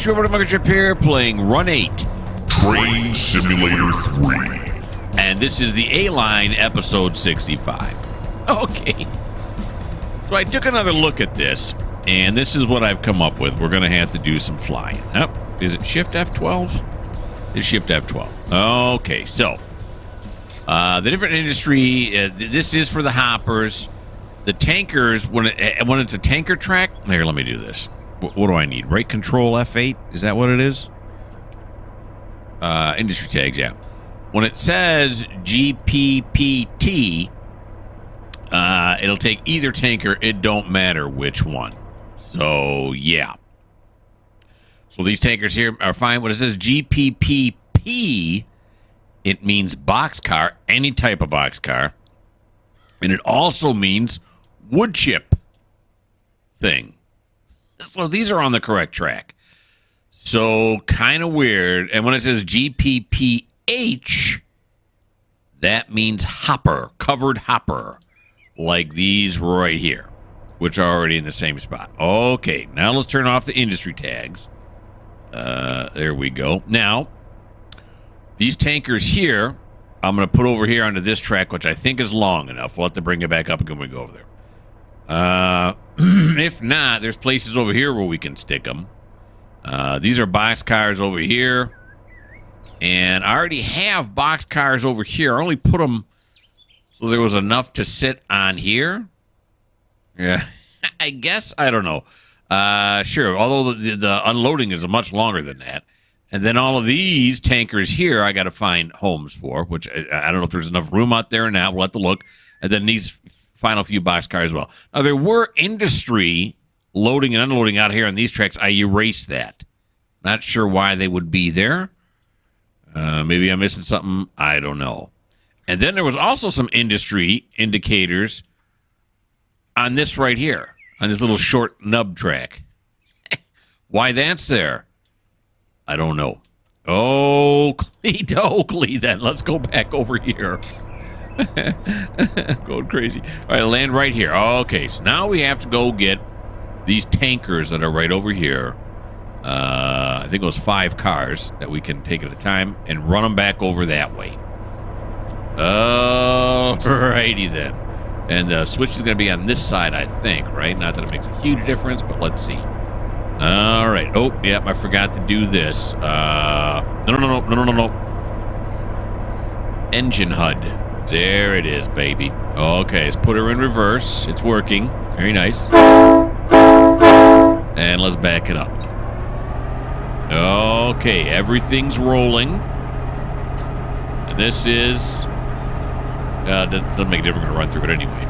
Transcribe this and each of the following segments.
everybody, Mikerowchip here, playing Run 8. Train Simulator 3. And this is the A-Line, episode 65. Okay. So I took another look at this, and this is what I've come up with. We're going to have to do some flying. Oh, is it Shift F12? It's Shift F12. Okay, so the different industry, this is for the hoppers. The tankers, when it's a tanker track, here, let me do this. What do I need? Right control F8? Is that what it is? Industry tags, yeah. When it says GPPT, it'll take either tanker. It don't matter which one. So, yeah. So these tankers here are fine. When it says GPPP, it means boxcar, any type of boxcar. And it also means wood chip thing. So these are on the correct track. So kind of weird. And when it says GPPH, that means hopper, covered hopper, like these right here, which are already in the same spot. Okay, now let's turn off the industry tags. There we go. Now, these tankers here, I'm going to put over here onto this track, which I think is long enough. We'll have to bring it back up and we go over there. If not, there's places over here where we can stick them. These are box cars over here. And I already have box cars over here. I only put them so there was enough to sit on here. Yeah, I guess. I don't know. Sure, although the unloading is much longer than that. And then all of these tankers here, I got to find homes for, which I don't know if there's enough room out there or not. We'll have to look. And then these final few box cars as well. Now, there were industry loading and unloading out here on these tracks. I erased that. Not sure why they would be there. Maybe I'm missing something. I don't know. And then there was also some industry indicators on this right here, on this little short nub track. Why that's there, I don't know. Oakley, then. Let's go back over here. Going crazy. All right, land right here. Okay, so now we have to go get these tankers that are right over here. I think it was 5 cars that we can take at a time and run them back over that way. Alrighty then. And the switch is going to be on this side, I think, right? Not that it makes a huge difference, but let's see. All right. Oh, yep, I forgot to do this. No. Engine HUD. There it is, baby. Okay, let's put her in reverse. It's working. Very nice. And let's back it up. Okay, everything's rolling. And this is... doesn't make a difference. We're going to run through it anyway.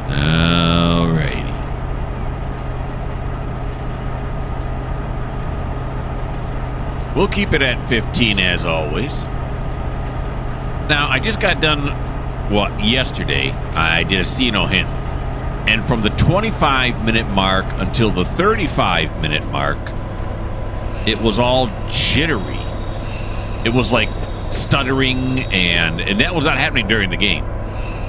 Alrighty. We'll keep it at 15 as always. Now, I just got done, yesterday, I did a see no hint. And from the 25-minute mark until the 35-minute mark, it was all jittery. It was like stuttering, and that was not happening during the game.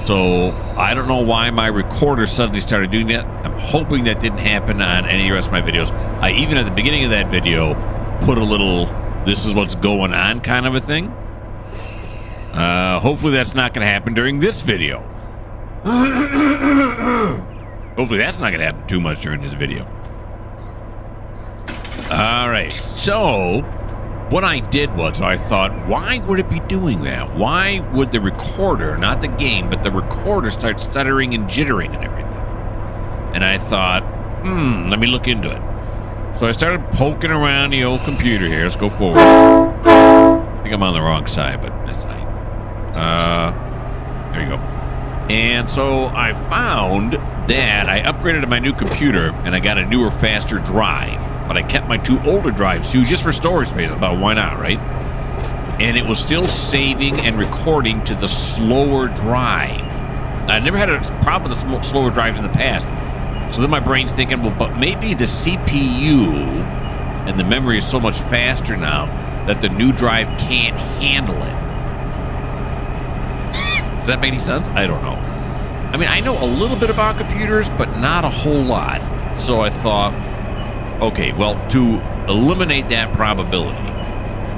So I don't know why my recorder suddenly started doing that. I'm hoping that didn't happen on any of the rest of my videos. I even at the beginning of that video put a little "this is what's going on" kind of a thing. Hopefully that's not going to happen during this video. Hopefully that's not going to happen too much during this video. All right, so what I did was I thought, why would it be doing that? Why would the recorder, not the game, but the recorder start stuttering and jittering and everything? And I thought, let me look into it. So I started poking around the old computer here. Let's go forward. I think I'm on the wrong side, but that's fine. There you go. And so I found that I upgraded to my new computer and I got a newer, faster drive. But I kept my 2 older drives too, just for storage space. I thought, why not, right? And it was still saving and recording to the slower drive. I never had a problem with the slower drives in the past. So then my brain's thinking, well, but maybe the CPU and the memory is so much faster now that the new drive can't handle it. Does that make any sense? I don't know. I mean, I know a little bit about computers, but not a whole lot. So I thought, Okay, well, to eliminate that probability,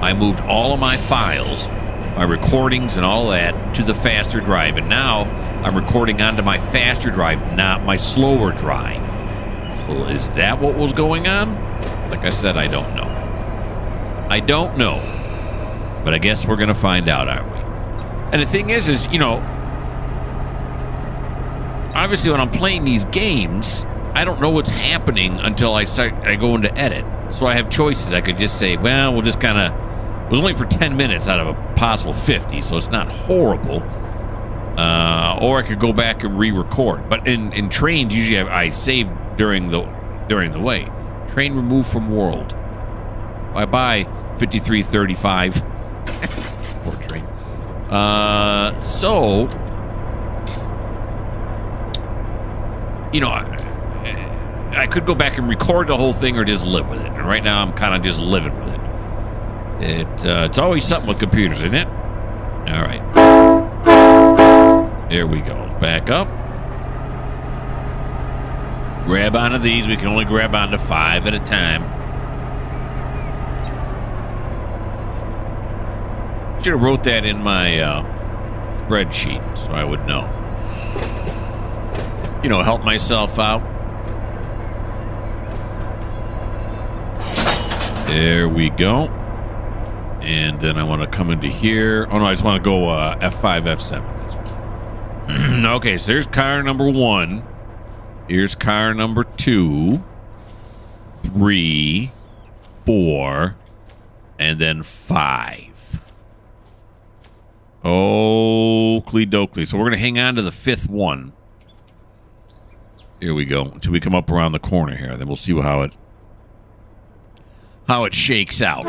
I moved all of my files, my recordings and all that, to the faster drive. And now I'm recording onto my faster drive, not my slower drive. So is that what was going on? Like I said, I don't know. I don't know. But I guess we're going to find out, aren't we? And the thing is, you know, obviously when I'm playing these games, I don't know what's happening until I go into edit. So I have choices. I could just say, well, we'll just kind of... It was only for 10 minutes out of a possible 50, so it's not horrible. Or I could go back and re-record. But in trains, usually I save during the way. Train removed from world. Bye-bye, 5335. Poor train. So, you know, I could go back and record the whole thing or just live with it. And right now, I'm kind of just living with it. It's always something with computers, isn't it? All right. There we go. Back up. Grab onto these. We can only grab onto 5 at a time. Should have wrote that in my spreadsheet so I would know. You know, help myself out. There we go. And then I want to come into here. Oh, no, I just want to go F5, F7. Okay, so there's car number 1. Here's car number 2, 3, 4, and then 5. Oakley dokley. So we're going to hang on to the 5th one. Here we go. Until we come up around the corner here. Then we'll see how it shakes out.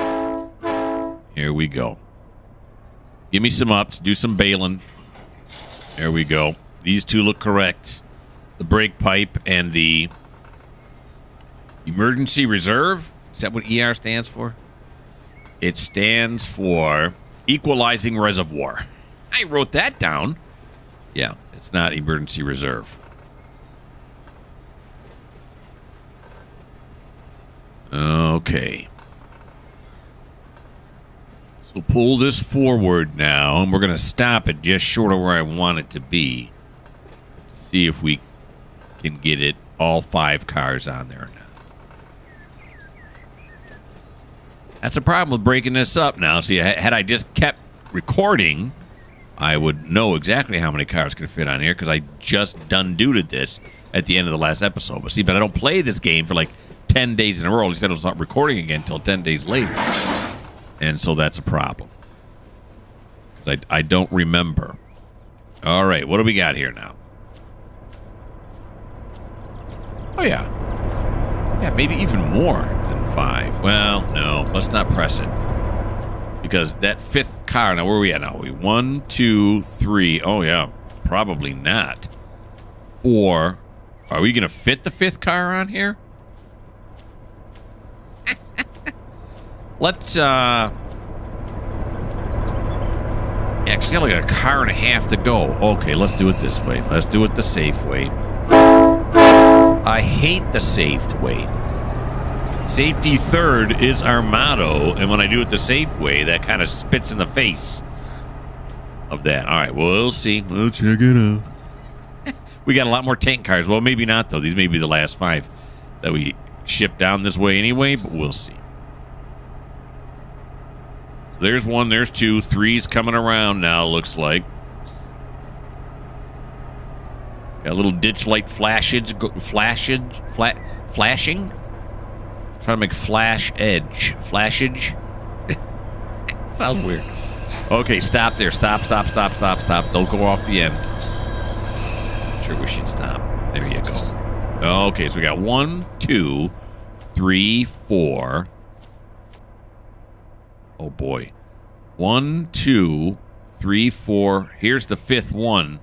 Here we go. Give me some ups. Do some bailing. There we go. These two look correct. The brake pipe and the emergency reserve. Is that what ER stands for? It stands for equalizing reservoir. I wrote that down. Yeah, it's not emergency reserve. Okay. So pull this forward now, and we're going to stop it just short of where I want it to be. See if we can get it all 5 cars on there or not. That's a problem with breaking this up now. See, had I just kept recording, I would know exactly how many cars can fit on here because I just done-dooted this at the end of the last episode. But see, but I don't play this game for like 10 days in a row. He said I'll start recording again until 10 days later. And so that's a problem. Because I don't remember. All right, what do we got here now? Oh, yeah. Yeah, maybe even more than 5. Well, no, let's not press it. Because that 5th car, now where are we at now? 1, 2, 3. Oh, yeah, probably not. 4. Are we going to fit the 5th car on here? Let's, yeah, it's got like a car and a half to go. Okay, let's do it this way. Let's do it the safe way. I hate the safe way. Safety third is our motto, and when I do it the safe way, that kind of spits in the face of that. All right, well, we'll see. We'll check it out. We got a lot more tank cars. Well, maybe not, though. These may be the last 5 that we ship down this way anyway, but we'll see. There's 1, there's 2, 3's coming around now, looks like. Got a little ditch light flashing. Trying to make flash edge. Flashage. Sounds weird. Okay, stop there. Stop. Don't go off the end. Sure we should stop. There you go. Okay, so we got 1, 2, 3, 4. Oh, boy. 1, 2, 3, 4. Here's the 5th one.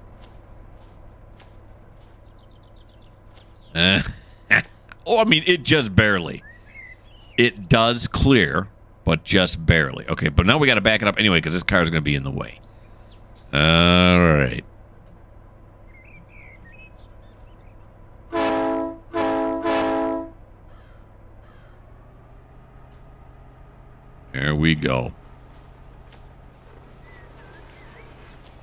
Oh, I mean, it just barely. It does clear, but just barely. Okay, but now we got to back it up anyway because this car is going to be in the way. All right. There we go.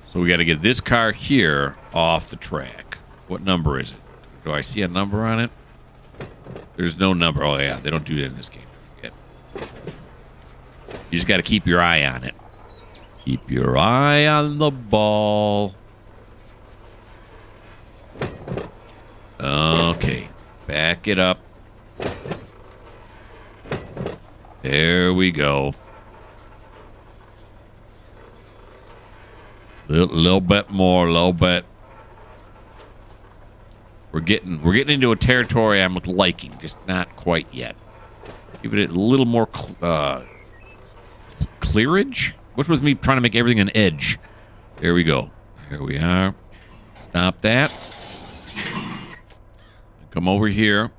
So we got to get this car here off the track. What number is it? Do I see a number on it? There's no number. Oh, yeah. They don't do that in this game. I forget. You just got to keep your eye on it. Keep your eye on the ball. Okay. Back it up. There we go. Little bit more, little bit. We're getting into a territory I'm liking, just not quite yet. Give it a little more clearage. Which was me trying to make everything an edge. There we go. Here we are. Stop that. Come over here.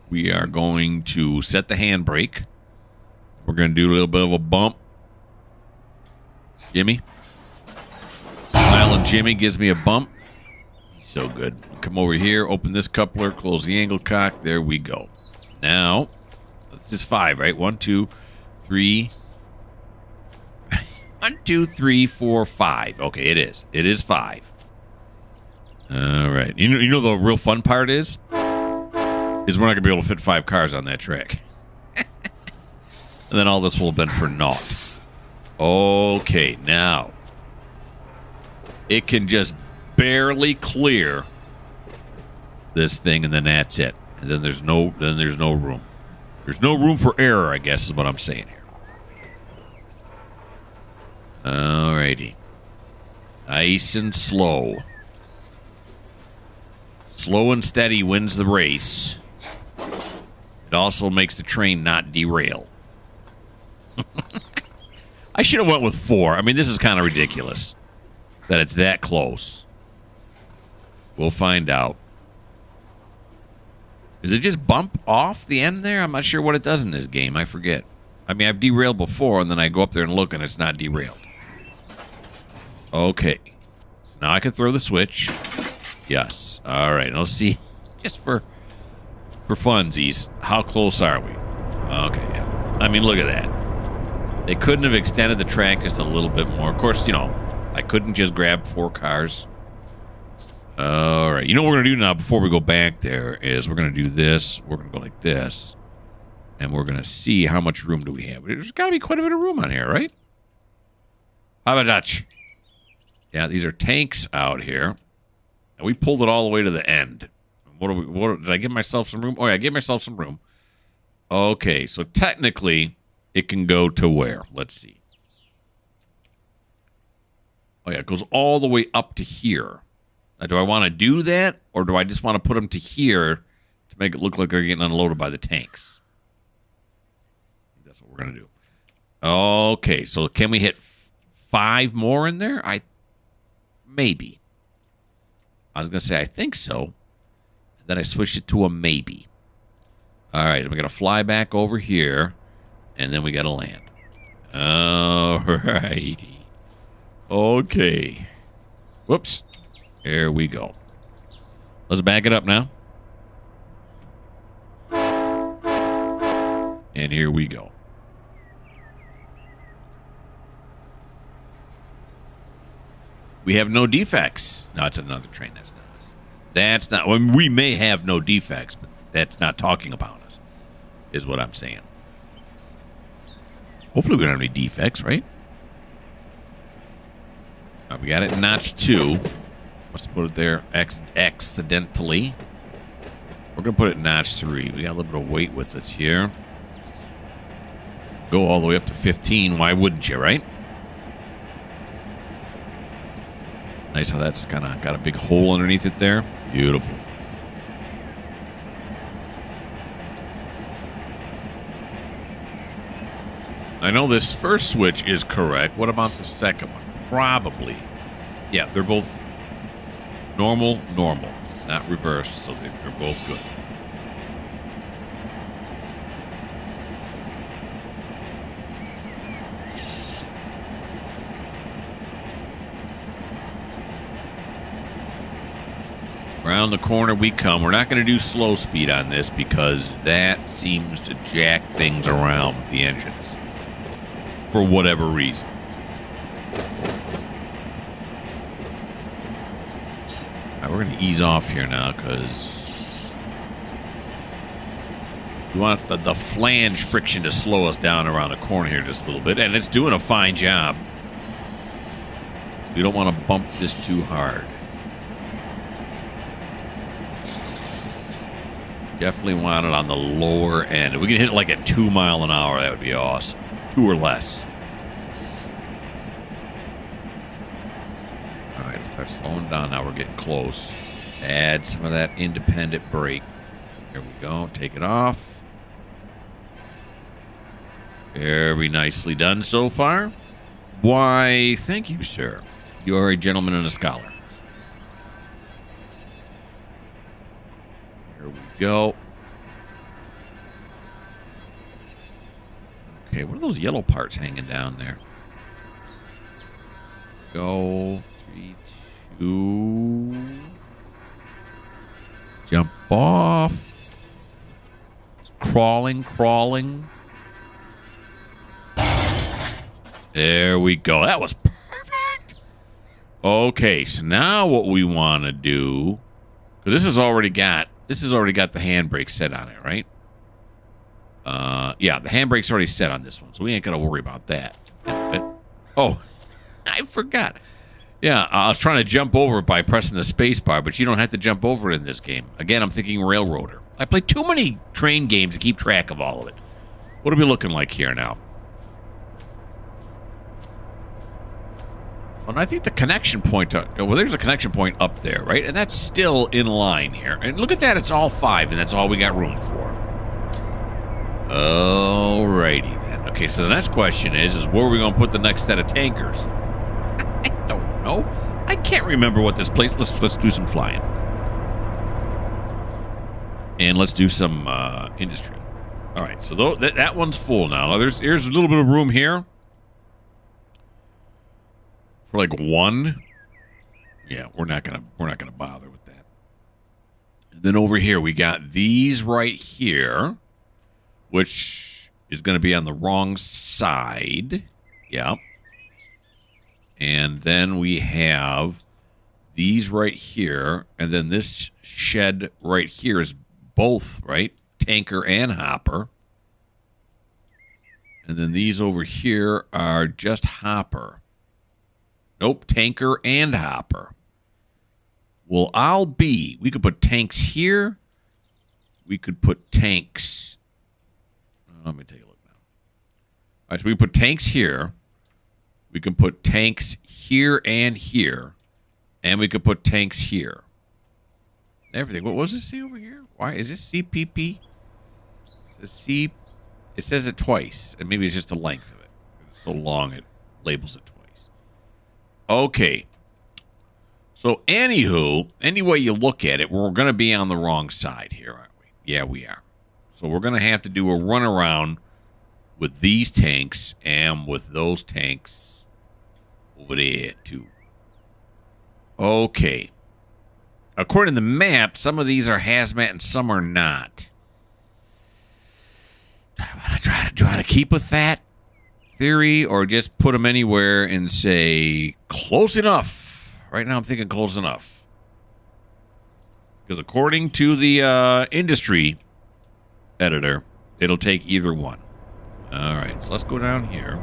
We are going to set the handbrake. We're going to do a little bit of a bump. Jimmy. Smiling Jimmy gives me a bump. He's so good. Come over here, open this coupler, close the angle cock. There we go. Now, this is 5, right? 1, 2, 3. 1, 2, 3, 4, 5. Okay, it is. It is 5. All right. You know the real fun part is we're not going to be able to fit 5 cars on that track. And then all this will have been for naught. Okay, now it can just barely clear this thing, and then that's it. And then there's no room. There's no room for error, I guess is what I'm saying here. Alrighty. Nice and slow. Slow and steady wins the race. It also makes the train not derail. I should have went with 4. I mean, this is kind of ridiculous that it's that close. We'll find out. Does it just bump off the end there? I'm not sure what it does in this game. I forget. I mean, I've derailed before, and then I go up there and look, and it's not derailed. Okay. So now I can throw the switch. Yes. All right. Let's see. Just for funsies, how close are we? Okay. Yeah. I mean, look at that. They couldn't have extended the track just a little bit more. Of course, you know, I couldn't just grab 4 cars. All right. You know what we're going to do now before we go back there is we're going to do this. We're going to go like this. And we're going to see how much room do we have. There's got to be quite a bit of room on here, right? How about Dutch? Yeah, these are tanks out here. And we pulled it all the way to the end. Did I give myself some room? Oh, yeah, I gave myself some room. Okay, so technically, it can go to where? Let's see. Oh, yeah, it goes all the way up to here. Now, do I want to do that, or do I just want to put them to here to make it look like they're getting unloaded by the tanks? That's what we're going to do. Okay, so can we hit 5 more in there? Maybe. I was going to say I think so. Then I switched it to a maybe. All right, we're going to fly back over here, and then we got to land. All righty. Okay. Whoops. There we go. Let's back it up now. And here we go. We have no defects. No, it's another train. That's not us. That's not. Well, we may have no defects, but that's not talking about us, is what I'm saying. Hopefully we don't have any defects, right? We got it in notch 2. Let's put it there accidentally. We're going to put it in notch 3. We got a little bit of weight with us here. Go all the way up to 15. Why wouldn't you, right? Nice how that's kind of got a big hole underneath it there. Beautiful. I know this first switch is correct. What about the second one? Probably. Yeah, they're both normal, not reversed, so they're both good. Around the corner we come. We're not going to do slow speed on this because that seems to jack things around with the engines for whatever reason. All right, we're going to ease off here now because we want the flange friction to slow us down around the corner here just a little bit, and it's doing a fine job. We don't want to bump this too hard. Definitely want it on the lower end. If we can hit it like at 2 miles an hour, that would be awesome. 2 or less. All right, let's start slowing down now. We're getting close. Add some of that independent brake. Here we go. Take it off. Very nicely done so far. Why, thank you, sir. You are a gentleman and a scholar. Here we go. Okay, what are those yellow parts hanging down there? Go. 3, 2. Jump off. It's crawling. There we go. That was perfect. Okay, so now what we want to do, because this has already got the handbrake set on it, right? Yeah, the handbrake's already set on this one, so we ain't got to worry about that. Oh, I forgot. Yeah, I was trying to jump over it by pressing the space bar, but you don't have to jump over it in this game. Again, I'm thinking Railroader. I play too many train games to keep track of all of it. What are we looking like here now? And I think the connection point, well, there's a connection point up there, right? And that's still in line here. And look at that, it's all 5, and that's all we got room for. Alrighty then. Okay, so the next question is where are we going to put the next set of tankers? I don't know. I can't remember what this place. Let's do some flying, and let's do some industry. All right, so that one's full now. Here's a little bit of room here for like 1. Yeah, we're not gonna bother with that. And then over here we got these right here, which is going to be on the wrong side. Yep. And then we have these right here, and then this shed right here is both, right? Tanker and hopper. And then these over here are just hopper. Nope, tanker and hopper. Well, we could put tanks here. We could put tanks. Let me take a look now. All right, so we can put tanks here. We can put tanks here and here. And we could put tanks here. Everything. What was this over here? Why is this CPP? It says it twice. And maybe it's just the length of it. It's so long it labels it twice. Okay. So anywho, any way you look at it, we're going to be on the wrong side here, aren't we? Yeah, we are. So we're going to have to do a runaround with these tanks and with those tanks over there too. Okay. According to the map, some of these are hazmat and some are not. Do I want to keep with that theory or just put them anywhere and say close enough? Right now I'm thinking close enough. Because according to the industry editor, it'll take either one. All right, so let's go down here.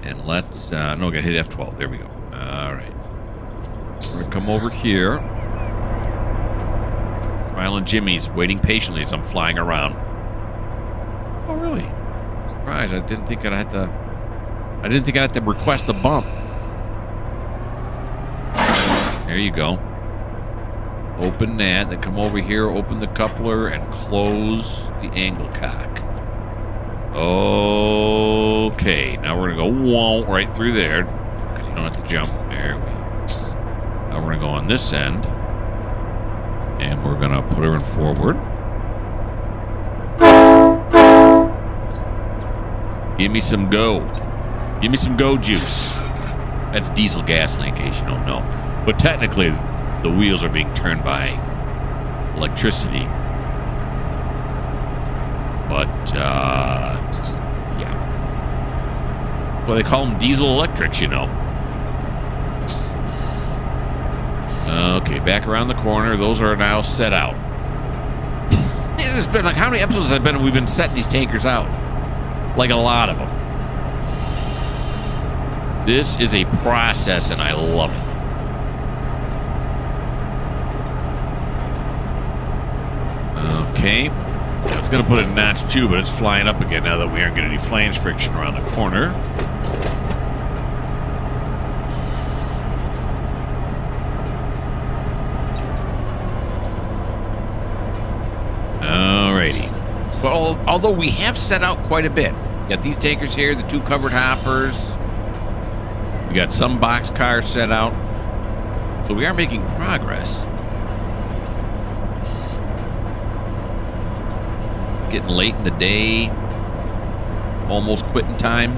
And let's, no, get hit F12. There we go. All right. We're going to come over here. Smiling Jimmy's waiting patiently as I'm flying around. Oh, really? I'm surprised. I didn't think I'd have to request a bump. There you go. Open that, then come over here, open the coupler, and close the angle cock. Okay, now we're going to go whoa, right through there, because you don't have to jump. There we go. Now we're going to go on this end, and we're going to put her in forward. Give me some go. Give me some go juice. That's diesel gasoline, in case you don't know. But technically, the wheels are being turned by electricity. But, yeah. Well, they call them diesel electrics, you know. Okay, back around the corner. Those are now set out. It's been like, how many episodes we've been setting these tankers out? Like a lot of them. This is a process, and I love it. Okay. Now it's going to put it in notch 2, but it's flying up again now that we aren't getting any flange friction around the corner. Alrighty. Well, although we have set out quite a bit. We got these tankers here, the 2 covered hoppers. We got some box cars set out. So we are making progress. It's getting late in the day. Almost quitting time.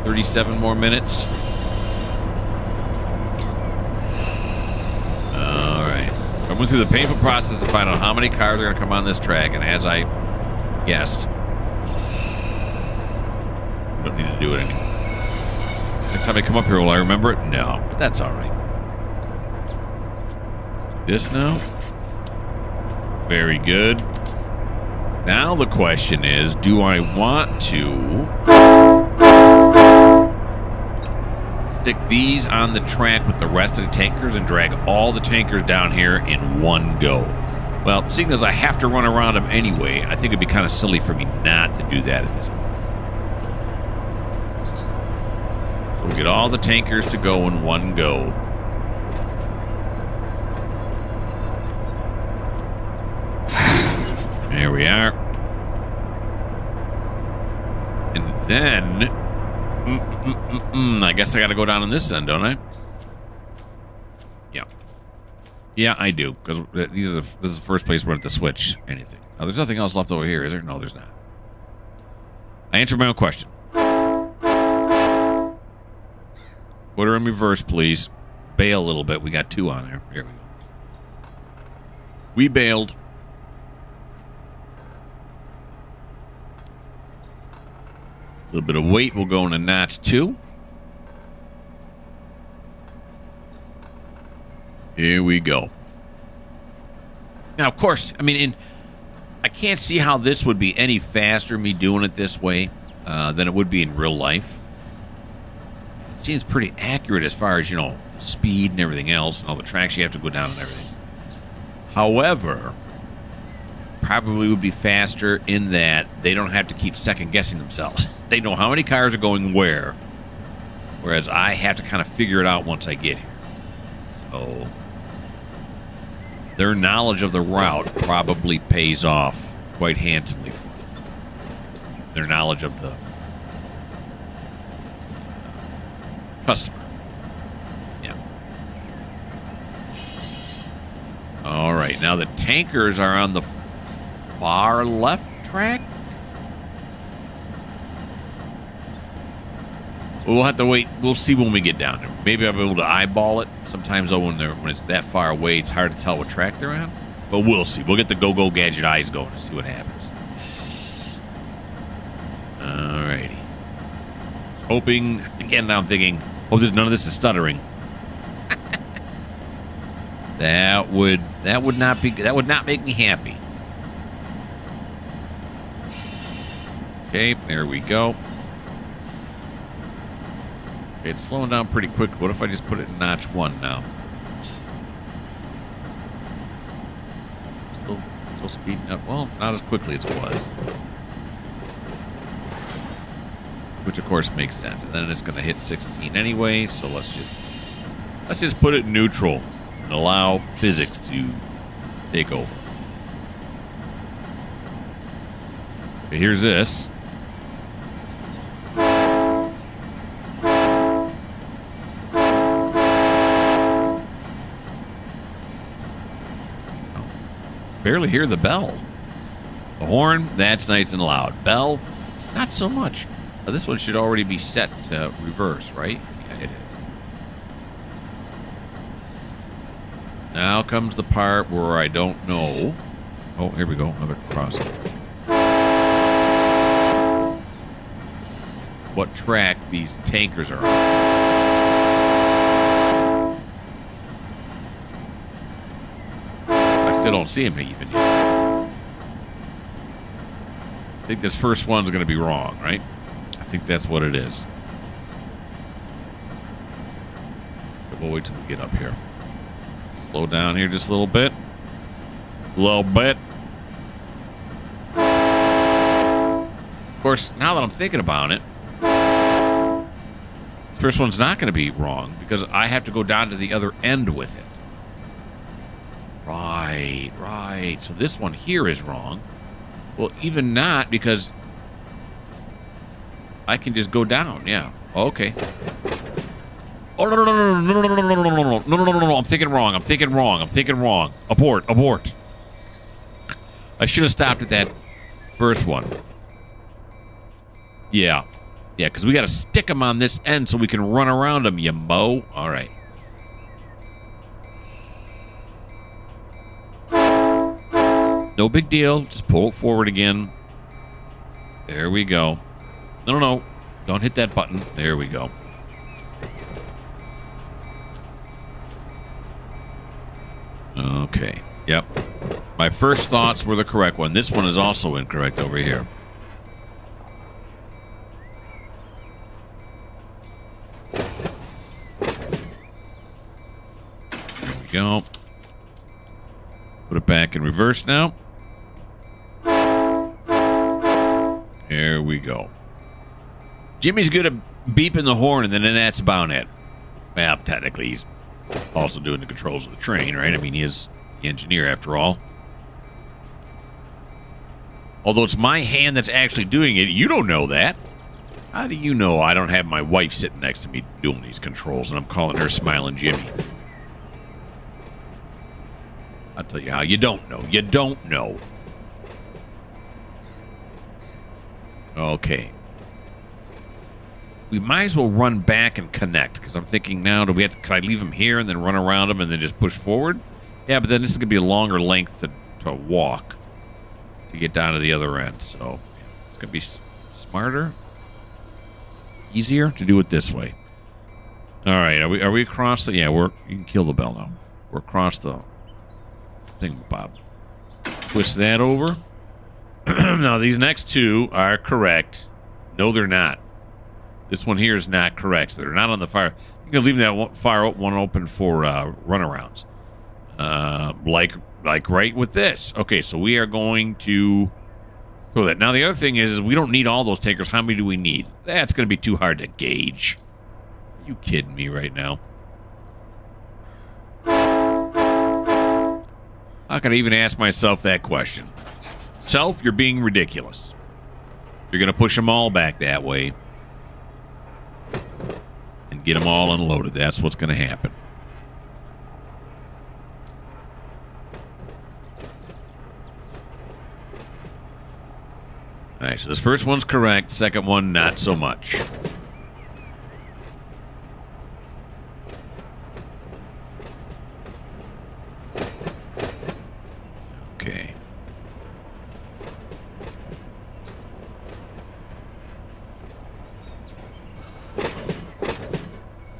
37 more minutes. Alright. I went through the painful process to find out how many cars are going to come on this track, and as I guessed, we don't need to do it anymore. Next time I come up here, will I remember it? No, but that's all right. This now. Very good. Now the question is, do I want to stick these on the track with the rest of the tankers and drag all the tankers down here in one go? Well, seeing as I have to run around them anyway, I think it'd be kind of silly for me not to do that at this point. We'll get all the tankers to go in one go. There we are. And then... I guess I got to go down on this end, don't I? Yeah. Yeah, I do. Because this is the first place we're going to switch anything. Now, there's nothing else left over here, is there? No, there's not. I answered my own question. Put her in reverse, please. Bail a little bit. We got 2 on there. Here we go. We bailed. A little bit of weight will go into notch 2. Here we go. Now, of course, I mean, I can't see how this would be any faster, me doing it this way, than it would be in real life. It seems pretty accurate as far as, you know, the speed and everything else, and all the tracks you have to go down and everything. However, probably would be faster in that they don't have to keep second-guessing themselves. They know how many cars are going where, whereas I have to kind of figure it out once I get here. So their knowledge of the route probably pays off quite handsomely for them. Their knowledge of the customer. Yeah. All right. Now the tankers are on the far left track. We'll have to wait. We'll see when we get down there. Maybe I'll be able to eyeball it. Sometimes, though, when it's that far away, it's hard to tell what track they're on. But we'll see. We'll get the go-go gadget eyes going to see what happens. Alrighty. Hoping again. Now I'm thinking, hope none of this is stuttering. That would not make me happy. Okay, there we go. Okay, it's slowing down pretty quick. What if I just put it in notch 1 now? Still speeding up. Well, not as quickly as it was. Which of course makes sense. And then it's going to hit 16 anyway, so let's just put it in neutral and allow physics to take over. Okay, here's this. Barely hear the bell. The horn, that's nice and loud. Bell, not so much. This one should already be set to reverse, right? Yeah, it is. Now comes the part where I don't know. Oh, here we go. I'm crossing. what track these tankers are on. I still don't see him even yet. I think this first one's going to be wrong, right? I think that's what it is. We'll wait till we get up here. Slow down here just a little bit. A little bit. Of course, now that I'm thinking about it, the first one's not going to be wrong because I have to go down to the other end with it. Right, right. So this one here is wrong. Well, even not because I can just go down. Yeah. Okay. Oh, no, no, no, no, no, no, no, no, no, no, no, no, no, no, no, I'm thinking wrong. I'm thinking wrong. I'm thinking wrong. Abort, abort. I should have stopped at that first one. Yeah. Yeah, because we got to stick them on this end so we can run around them, you mo. All right. No big deal. Just pull it forward again. There we go. No, no, no. Don't hit that button. There we go. Okay. Yep. My first thoughts were the correct one. This one is also incorrect over here. There we go. Put it back in reverse now. There we go. Jimmy's good at beeping the horn, and then that's about it. Well, technically, he's also doing the controls of the train, right? I mean, he is the engineer after all. Although it's my hand that's actually doing it, you don't know that. How do you know I don't have my wife sitting next to me doing these controls and I'm calling her Smiling Jimmy? I'll tell you how. You don't know. You don't know. Okay. We might as well run back and connect, because I'm thinking now, do we have to, can I leave him here and then run around him and then just push forward? Yeah, but then this is going to be a longer length to walk to get down to the other end. So it's going to be smarter, easier to do it this way. All right, are we across the? Yeah, you can kill the bell now. We're across the thing, Bob. Twist that over. Now these next two are correct. No, they're not. This one here is not correct. So they're not on the fire. You can leave that one open for runarounds. Like right with this. Okay, so we are going to throw that. Now the other thing is we don't need all those tankers. How many do we need? That's going to be too hard to gauge. Are you kidding me right now? How can I even ask myself that question? Self, you're being ridiculous. You're going to push them all back that way and get them all unloaded. That's what's going to happen. All right, so this first one's correct. Second one, not so much. Okay.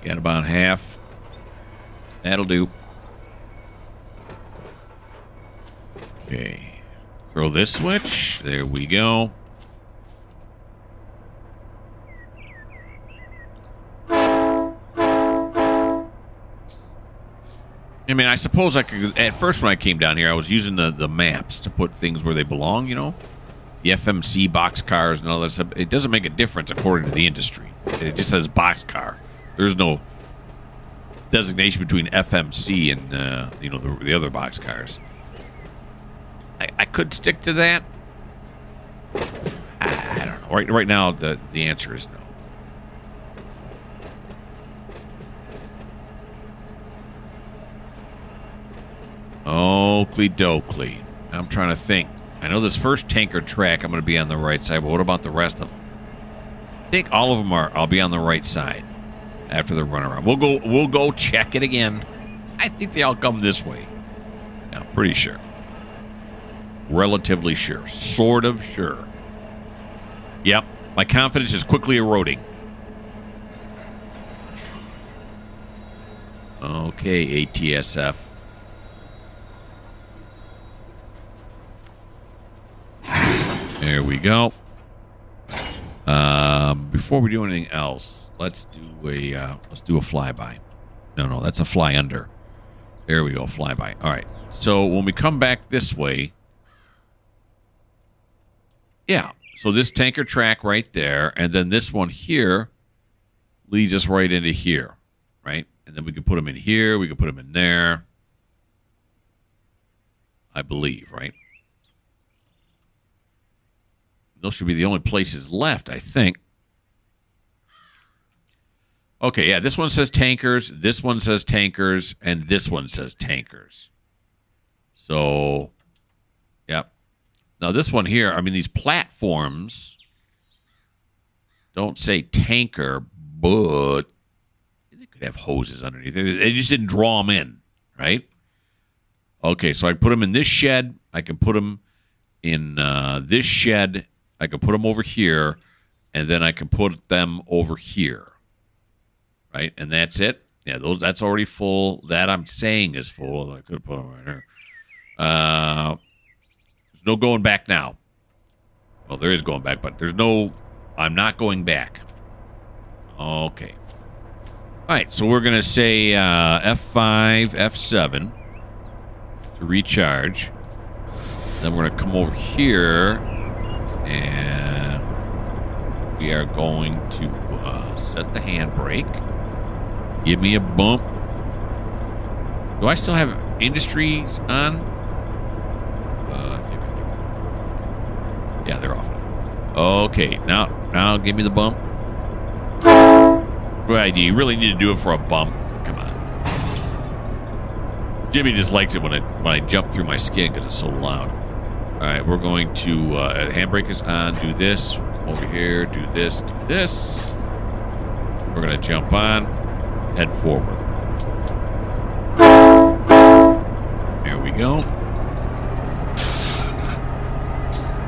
Got about half. That'll do. Okay. Throw this switch. There we go. I mean, I suppose I could... At first when I came down here, I was using the maps to put things where they belong, you know? The FMC boxcars and all that stuff. It doesn't make a difference according to the industry. It just says boxcar. There's no designation between FMC and, you know, the other boxcars. I could stick to that. I don't know. Right now, the answer is no. Oakley dokley. I'm trying to think. I know this first tanker track I'm going to be on the right side, but what about the rest of them? I think all of them are. I'll be on the right side after the runaround. We'll go check it again. I think they all come this way. Yeah, I'm pretty sure. Relatively sure. Sort of sure. Yep. My confidence is quickly eroding. Okay, ATSF. There we go. Before we do anything else, let's do a flyby. No, that's a fly under. There we go, flyby. All right. So when we come back this way, yeah. So this tanker track right there, and then this one here leads us right into here, right? And then we can put them in here. We can put them in there. I believe, right? Those should be the only places left, I think. Okay, yeah, this one says tankers, this one says tankers, and this one says tankers. So, yep. Now, this one here, I mean, these platforms don't say tanker, but they could have hoses underneath. They just didn't draw them in, right? Okay, so I put them in this shed. I can put them in this shed. I can put them over here, and then I can put them over here. Right, and that's it. Yeah, that's already full. That I'm saying is full. I could put them right here. There's no going back now. Well, there is going back, but there's no. I'm not going back. Okay. All right, so we're gonna say F5, F7 to recharge. Then we're gonna come over here, and we are going to set the handbrake. Give me a bump. Do I still have industries on? I think I do. Yeah, they're off. Okay, now give me the bump. Right, do you really need to do it for a bump? Come on. Jimmy just likes it when I jump through my skin because it's so loud. All right, we're going to handbrake is on. Do this. Come over here. Do this. Do this. We're gonna jump on. Head forward. There we go.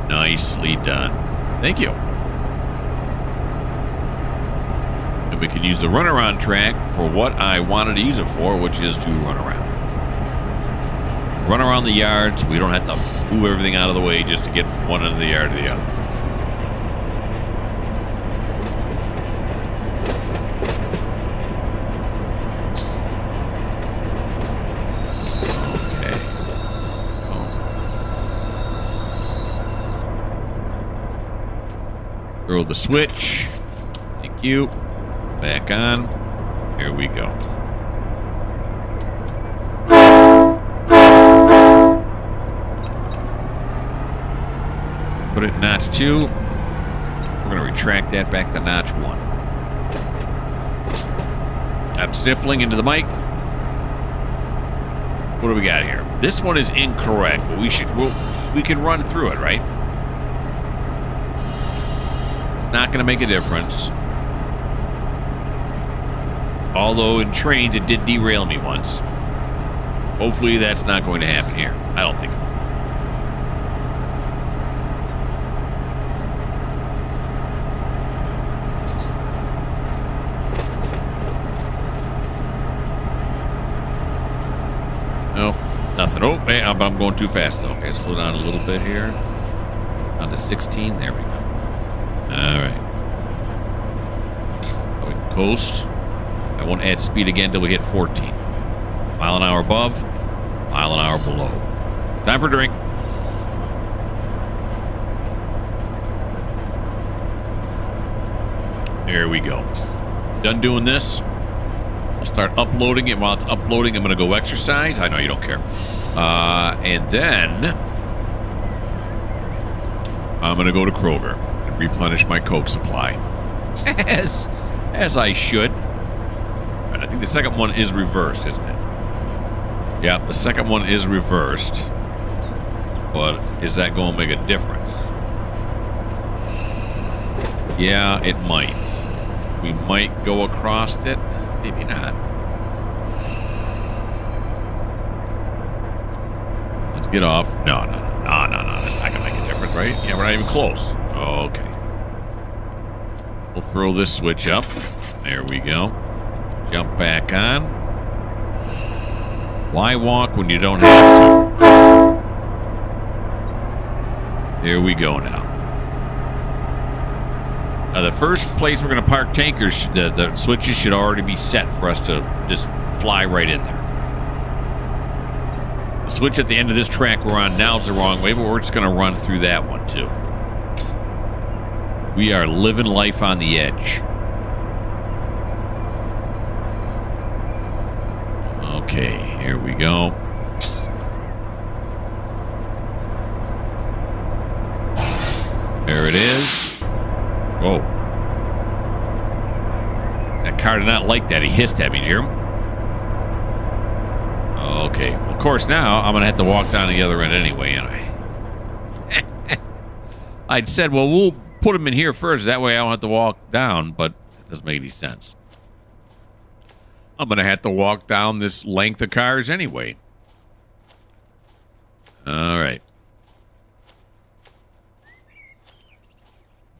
Nicely done. Thank you. And we can use the runaround track for what I wanted to use it for, which is to run around. Run around the yard so we don't have to move everything out of the way just to get from one end of the yard to the other. Throw the switch. Thank you. Back on. Here we go. Put it in notch 2. We're going to retract that back to notch 1. I'm sniffling into the mic. What do we got here? This one is incorrect, but we can run through it, right? Not going to make a difference. Although in trains it did derail me once. Hopefully that's not going to happen here. I don't think it will. Nope, nothing. Oh, hey, I'm going too fast though. Okay, slow down a little bit here. Down to 16. There we go. All right. So we can coast. I won't add speed again until we hit 14. Mile an hour above, mile an hour below. Time for a drink. There we go. Done doing this. I'll start uploading it. While it's uploading, I'm going to go exercise. I know you don't care. And then I'm going to go to Kroger and replenish my Coke supply. As I should. And I think the second one is reversed, isn't it? Yeah, the second one is reversed. But is that going to make a difference? Yeah, it might. We might go across it. Maybe not. Let's get off. No. That's not going to make a difference, right? Yeah, we're not even close. Okay. We'll throw this switch up. There we go. Jump back on. Why walk when you don't have to? There we go now. Now, the first place we're going to park tankers, the switches should already be set for us to just fly right in there. The switch at the end of this track we're on now is the wrong way, but we're just going to run through that one, too. We are living life on the edge. Okay, here we go. There it is. Whoa. That car did not like that. He hissed at me, Jerem. Okay. Well, of course, now I'm going to have to walk down the other end anyway, ain't I? I'd said, well, we'll put him in here first. That way I don't have to walk down, but it doesn't make any sense. I'm going to have to walk down this length of cars anyway. All right.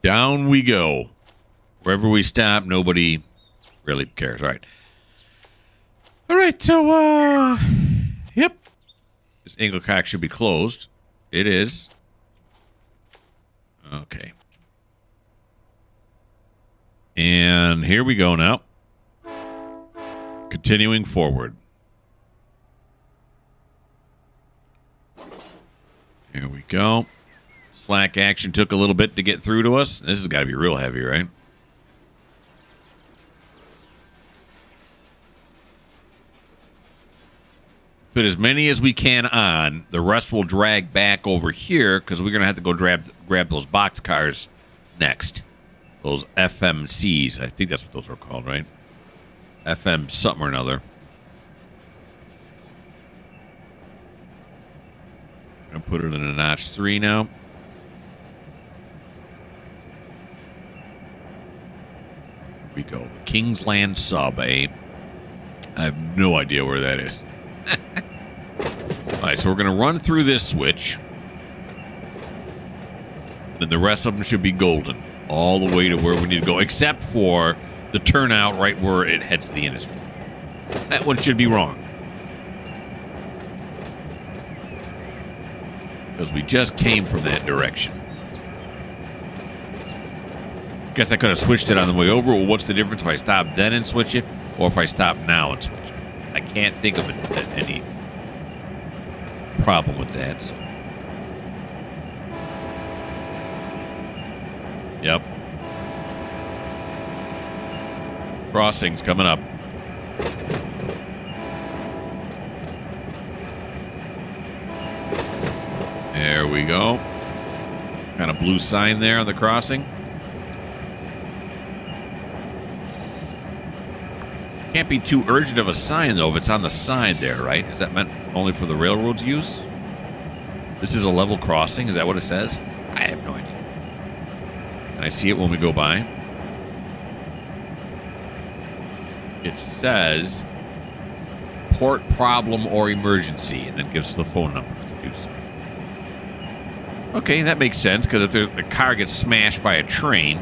Down we go. Wherever we stop, nobody really cares. All right. All right, so, yep. This angle cock should be closed. It is. Okay. And here we go now. Continuing forward. Here we go. Slack action took a little bit to get through to us. This has got to be real heavy, right? Fit as many as we can on. The rest will drag back over here because we're going to have to go grab those box cars next. Those FMCs. I think that's what those are called, right? FM something or another. I'm going to put it in a notch 3 now. Here we go. The Kingsland sub, eh? I have no idea where that is. All right, so we're going to run through this switch. Then the rest of them should be golden. All the way to where we need to go, except for the turnout right where it heads to the industry. That one should be wrong. Because we just came from that direction. Guess I could have switched it on the way over. Well, what's the difference if I stop then and switch it, or if I stop now and switch it? I can't think of any problem with that. So. Yep. Crossings coming up. There we go. Kind of blue sign there on the crossing. Can't be too urgent of a sign, though, if it's on the side there, right? Is that meant only for the railroad's use? This is a level crossing? Is that what it says? I have no idea. Can I see it when we go by? It says port problem or emergency, and then gives the phone numbers to do so. Okay, that makes sense, because if the car gets smashed by a train,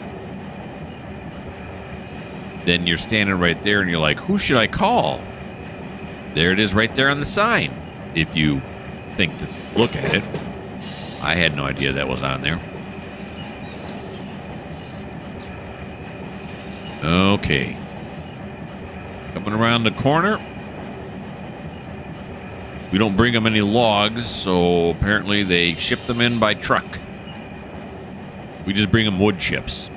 then you're standing right there and you're like, who should I call? There it is right there on the sign, if you think to look at it. I had no idea that was on there. Okay. Coming around the corner. We don't bring them any logs, so apparently they ship them in by truck. We just bring them wood chips.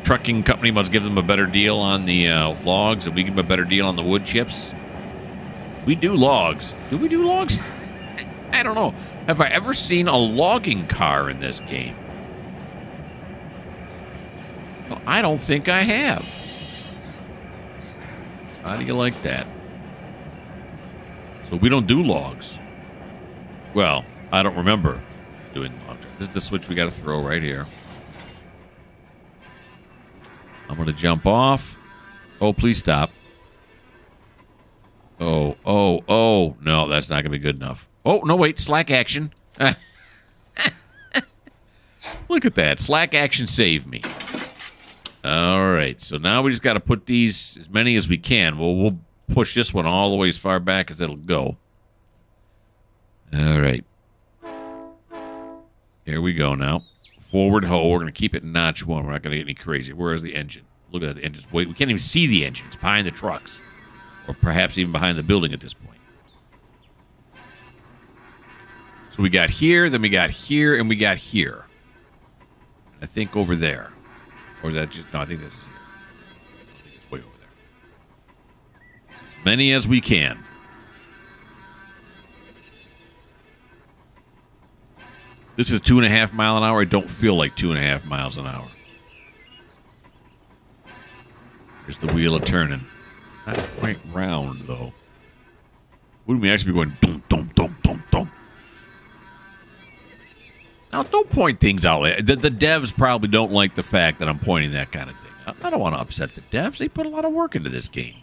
Trucking company must give them a better deal on the logs, and we give them a better deal on the wood chips. We do logs. Do we do logs? I don't know. Have I ever seen a logging car in this game? Well, I don't think I have. How do you like that? So we don't do logs. Well, I don't remember doing logs. This is the switch we got to throw right here. I'm going to jump off. Oh, please stop. Oh. No, that's not going to be good enough. Oh, no, wait. Slack action. Look look at that. Slack action saved me. All right, so now we just got to put these, as many as we can. We'll push this one all the way as far back as it'll go. All right. Here we go now. Forward hoe. We're going to keep it in notch 1. We're not going to get any crazy. Where is the engine? Look at that. The engine's wait. We can't even see the engine. It's behind the trucks. Or perhaps even behind the building at this point. So we got here, then we got here, and we got here. I think over there. Or is that just... No, I think this is here. I think it's way over there. As many as we can. This is 2.5 mile an hour. I don't feel like 2.5 miles an hour. There's the wheel of turning. Not quite round, though. Wouldn't we actually be going dum, dum, dum, dum, dum? Now, don't point things out. The devs probably don't like the fact that I'm pointing that kind of thing. I don't want to upset the devs. They put a lot of work into this game.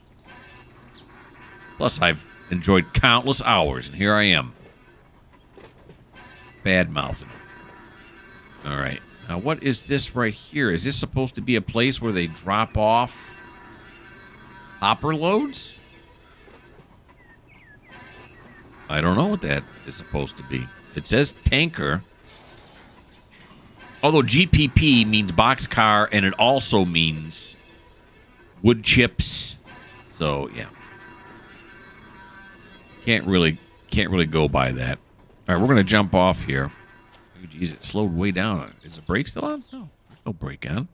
Plus, I've enjoyed countless hours, and here I am. Bad-mouthing. All right. Now, what is this right here? Is this supposed to be a place where they drop off hopper loads? I don't know what that is supposed to be. It says tanker. Although GPP means boxcar, and it also means wood chips. So, yeah. Can't really go by that. All right, we're going to jump off here. Oh, geez, it slowed way down. Is the brake still on? No, there's no brake on. All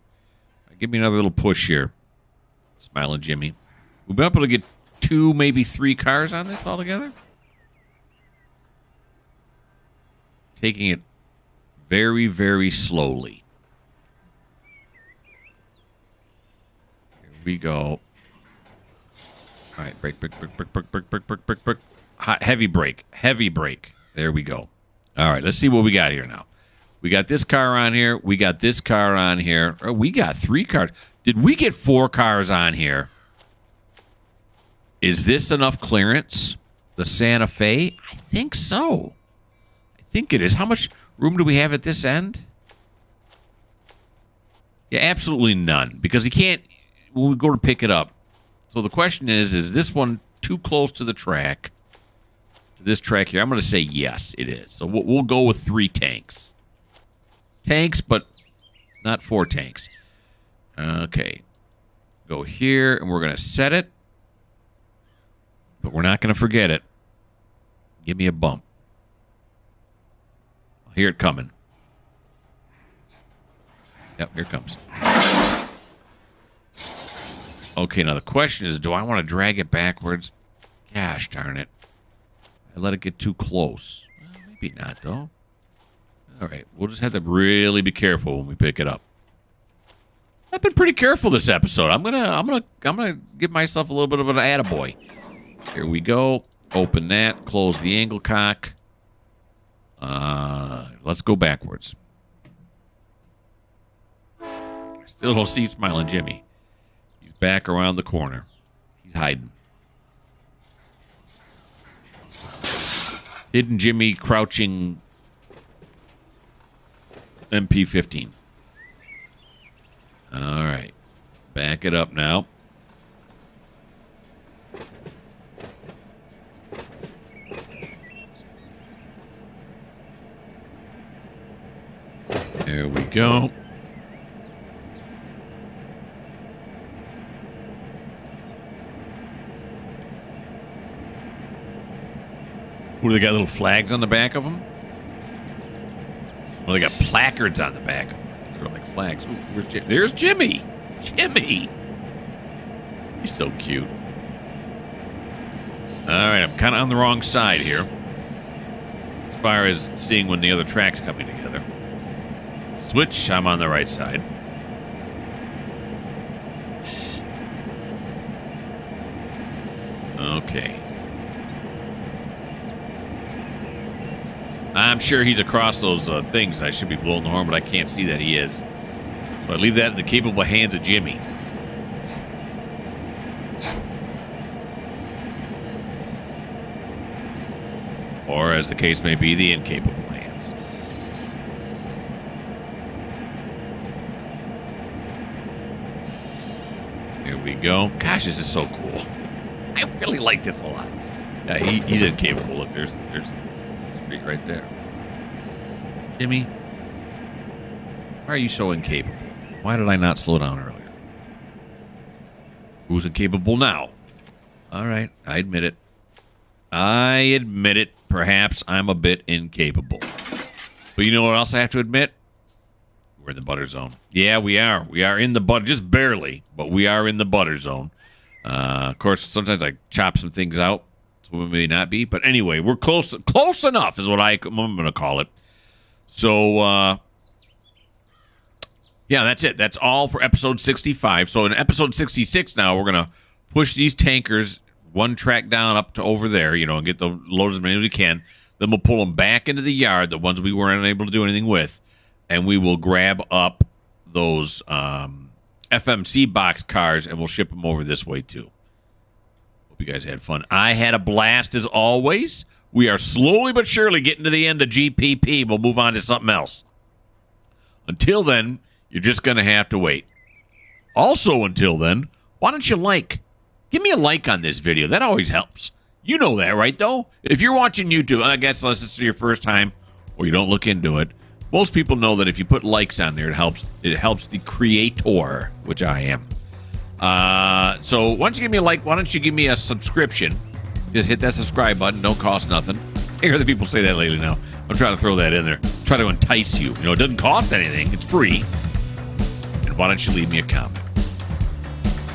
right, give me another little push here. Smiling Jimmy. We've been able to get 2, maybe 3 cars on this altogether. Taking it very, very slowly. Here we go. All right, brake. Heavy brake. Heavy brake. There we go. All right, let's see what we got here now. We got this car on here. We got this car on here. Oh, we got 3 cars. Did we get 4 cars on here? Is this enough clearance? The Santa Fe? I think so. I think it is. How much room do we have at this end? Yeah, absolutely none. Because you can't, when we go to pick it up. So the question is this one too close to the track? This track here, I'm going to say yes, it is. So we'll go with 3 tanks. Tanks, but not 4 tanks. Okay. Go here, and we're going to set it. But we're not going to forget it. Give me a bump. I'll hear it coming. Yep, here it comes. Okay, now the question is, do I want to drag it backwards? Gosh darn it. I let it get too close. Well, maybe not, though. All right, we'll just have to really be careful when we pick it up. I've been pretty careful this episode. I'm gonna give myself a little bit of an attaboy. Here we go. Open that. Close the angle cock. Let's go backwards. I still don't see Smiling Jimmy. He's back around the corner. He's hiding. Hidden Jimmy crouching MP15. All right. Back it up now. There we go. What, do they got little flags on the back of them? Well, they got placards on the back of them. They're like flags. Ooh, there's Jimmy. Jimmy. He's so cute. All right, I'm kind of on the wrong side here. As far as seeing when the other track's coming together. Switch, I'm on the right side. Okay. I'm sure he's across those things. I should be blowing the horn, but I can't see that he is. So I leave that in the capable hands of Jimmy. Or, as the case may be, the incapable hands. There we go. Gosh, this is so cool. I really like this a lot. Yeah, he's incapable. Look, there's the street right there. Jimmy, why are you so incapable? Why did I not slow down earlier? Who's incapable now? All right, I admit it. I admit it. Perhaps I'm a bit incapable. But you know what else I have to admit? We're in the butter zone. Yeah, we are. We are in the butter, just barely, but we are in the butter zone. Of course, sometimes I chop some things out, so we may not be. But anyway, we're close enough is what I'm going to call it. So, yeah, that's it. That's all for episode 65. So in episode 66 now, we're going to push these tankers one track down up to over there, and get the load as many as we can. Then we'll pull them back into the yard, the ones we weren't able to do anything with, and we will grab up those FMC box cars, and we'll ship them over this way, too. Hope you guys had fun. I had a blast, as always. We are slowly but surely getting to the end of GPP. We'll move on to something else. Until then, you're just going to have to wait. Also, until then, why don't you give me a like on this video. That always helps. You know that, right, though? If you're watching YouTube, I guess unless this is your first time or you don't look into it, most people know that if you put likes on there, it helps the creator, which I am. So why don't you give me a like? Why don't you give me a subscription? Just hit that subscribe button. Don't cost nothing. I hear the people say that lately now. I'm trying to throw that in there. Try to entice you. It doesn't cost anything. It's free. And why don't you leave me a comment?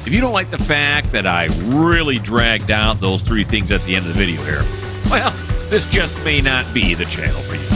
If you don't like the fact that I really dragged out those 3 things at the end of the video here, well, this just may not be the channel for you.